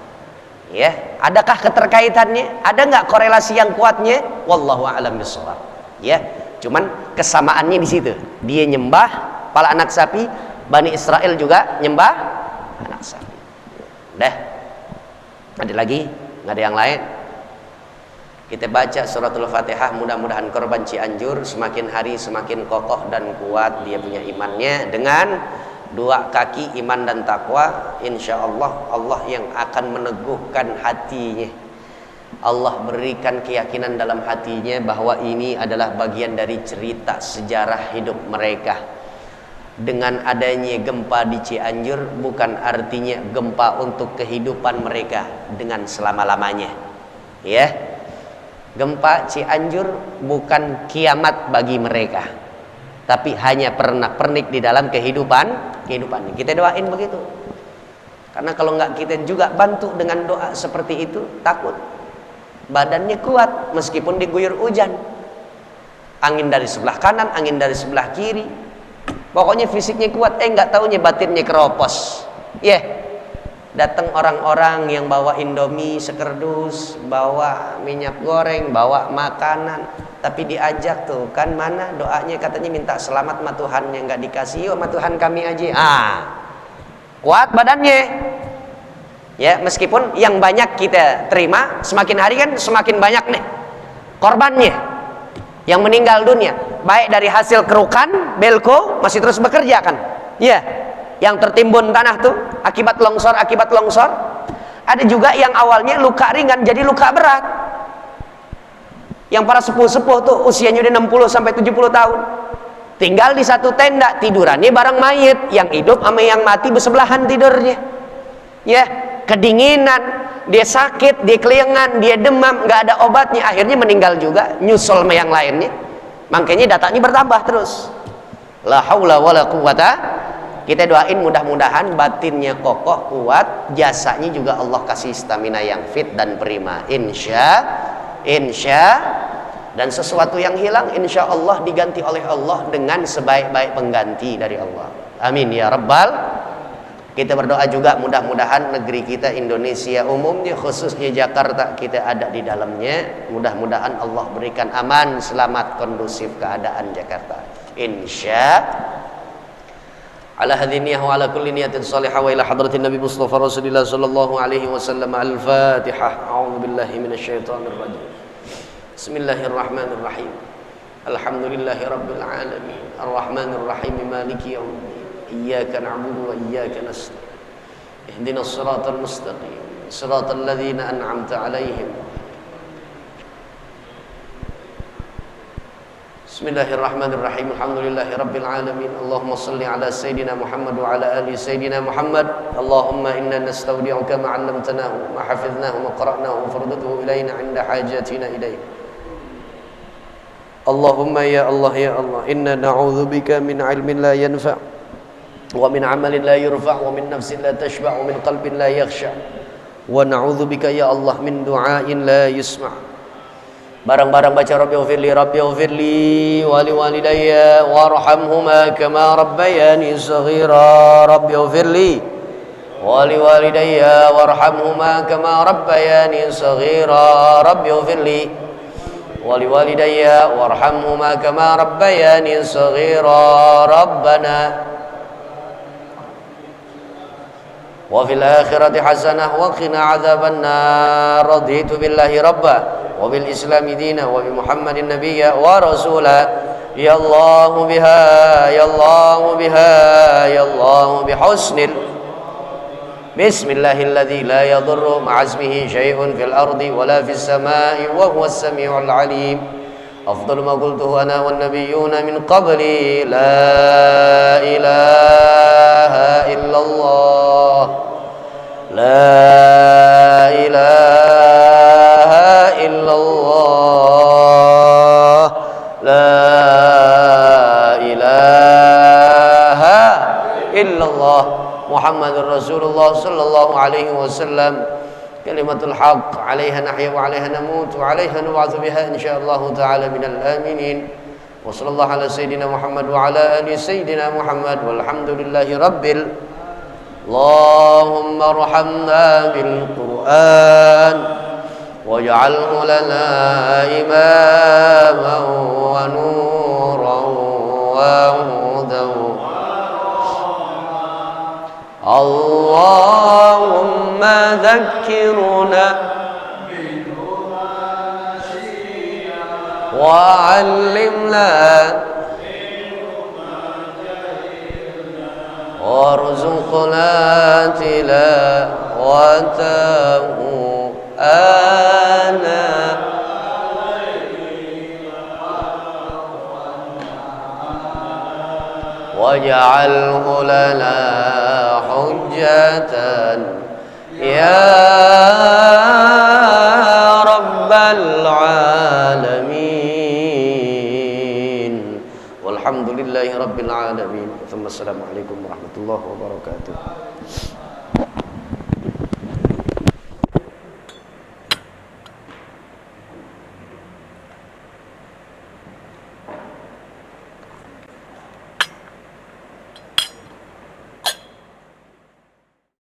Ya, adakah keterkaitannya? Ada nggak korelasi yang kuatnya? Wallahu a'lam bishawab. Ya, cuman kesamaannya di situ. Dia nyembah pala anak sapi, Bani Israel juga nyembah anak sapi. Udah. Ada lagi? Nggak ada yang lain? Kita baca suratul Fatihah, mudah-mudahan korban Cianjur semakin hari semakin kokoh dan kuat dia punya imannya dengan 2 kaki iman dan takwa. Insya Allah, Allah yang akan meneguhkan hatinya. Allah berikan keyakinan dalam hatinya bahwa ini adalah bagian dari cerita sejarah hidup mereka. Dengan adanya gempa di Cianjur bukan artinya gempa untuk kehidupan mereka dengan selama-lamanya. Ya. Gempa Cianjur bukan kiamat bagi mereka, tapi hanya pernak-pernik di dalam kehidupan. Kita doain begitu. Karena kalau nggak kita juga bantu dengan doa seperti itu, takut badannya kuat meskipun diguyur hujan, angin dari sebelah kanan, angin dari sebelah kiri, pokoknya fisiknya kuat. Nggak taunya batinnya keropos. Datang orang-orang yang bawa Indomie sekerdus, bawa minyak goreng, bawa makanan, tapi diajak tuh kan mana doanya, katanya minta selamat sama Tuhannya, nggak dikasih. Yuk sama Tuhan kami aja. Kuat badannya. Ya, meskipun yang banyak kita terima, semakin hari kan semakin banyak nih korbannya yang meninggal dunia, baik dari hasil kerukan, belko masih terus bekerja kan. Ya. Yang tertimbun tanah tuh akibat longsor. Ada juga yang awalnya luka ringan jadi luka berat. Yang para sepuh-sepuh tuh usianya udah 60 sampai 70 tahun. Tinggal di satu tenda, tidurannya bareng mayit, yang hidup sama yang mati bersebelahan tidurnya. Ya, kedinginan, dia sakit, dia keliengan, dia demam, nggak ada obatnya, akhirnya meninggal juga, nyusul sama yang lainnya. Makanya datanya bertambah terus. La haula wala quwwata. Kita doain mudah-mudahan batinnya kokoh, kuat, jasanya juga Allah kasih stamina yang fit dan prima. Insya dan sesuatu yang hilang insya Allah diganti oleh Allah dengan sebaik-baik pengganti dari Allah. Amin ya rabbal. Kita berdoa juga mudah-mudahan negeri kita Indonesia umumnya, khususnya Jakarta, kita ada di dalamnya. Mudah-mudahan Allah berikan aman, selamat, kondusif keadaan Jakarta. Insya ala hadhihi niyyah wa ala kulli niyatin salihah wa ila hadratin Nabi Mustafa Rasulillah sallallahu alaihi wasallam. Al-Fatihah. A'udzu billahi minasyaitonir rajim. Bismillahirrahmanirrahim. Alhamdulillahi rabbil alamin. Arrahmanir rahim. Maliki yaumiddin. Iyyaka na'budu wa iyyaka nasta'in. Ihdinas siratal mustaqim. Siratal ladzina an'amta 'alaihim. Bismillahirrahmanirrahim. Alhamdulillahi rabbil alamin. Allahumma salli ala sayyidina Muhammad wa ala ali sayyidina Muhammad. Allahumma inna nastawdi'uka ma 'allamtanahu ma hafidhnahu wa qara'nahu fardatuhu ilayna 'inda hajatina ilayhi. Allahumma ya Allah ya Allah, inna na'udzubika min 'ilmin la yanfa' wa min 'amalin la yurfa' wa min nafsin la tashba' wa min qalbin la yakhsha' wa na'udzubika ya Allah min du'ain la yusma'. Barang-barang baca Rabbi ufirli wali walidayya warhamhuma kama rabbayani saghira. Rabbi ufirli wali walidayya warhamhuma kama rabbayani saghira. Rabbi ufirli ولوالدي وارحمهما كما ربياني صغيرا ربنا وفي الآخرة حسنة وقنا عذاب النار رضيت بالله ربا وبالإسلام دينا وبمحمد نبيا ورسولا يا الله بها يا الله بها يا الله بحسن بسم الله الذي لا يضر مع اسمه شيء في الأرض ولا في السماء وهو السميع العليم أفضل ما قلته أنا والنبيون من قبلي لا إله إلا الله لا إله إلا الله لا إله إلا الله محمد رسول الله صلى الله عليه وسلم كلمة الحق عليها نحيا وعليها نموت وعليها نبعث بها إن شاء الله تعالى من الآمنين وصلى الله على سيدنا محمد وعلى آل سيدنا محمد والحمد لله رب اللهم ارحمنا بالقرآن واجعله لنا إماما ونورا وهدى اللهم ذكرنا وعلمنا وارزقنا تلاوته آناء واجعله لنا حجة يا رب العالمين والحمد لله رب العالمين ثم السلام عليكم ورحمة الله وبركاته.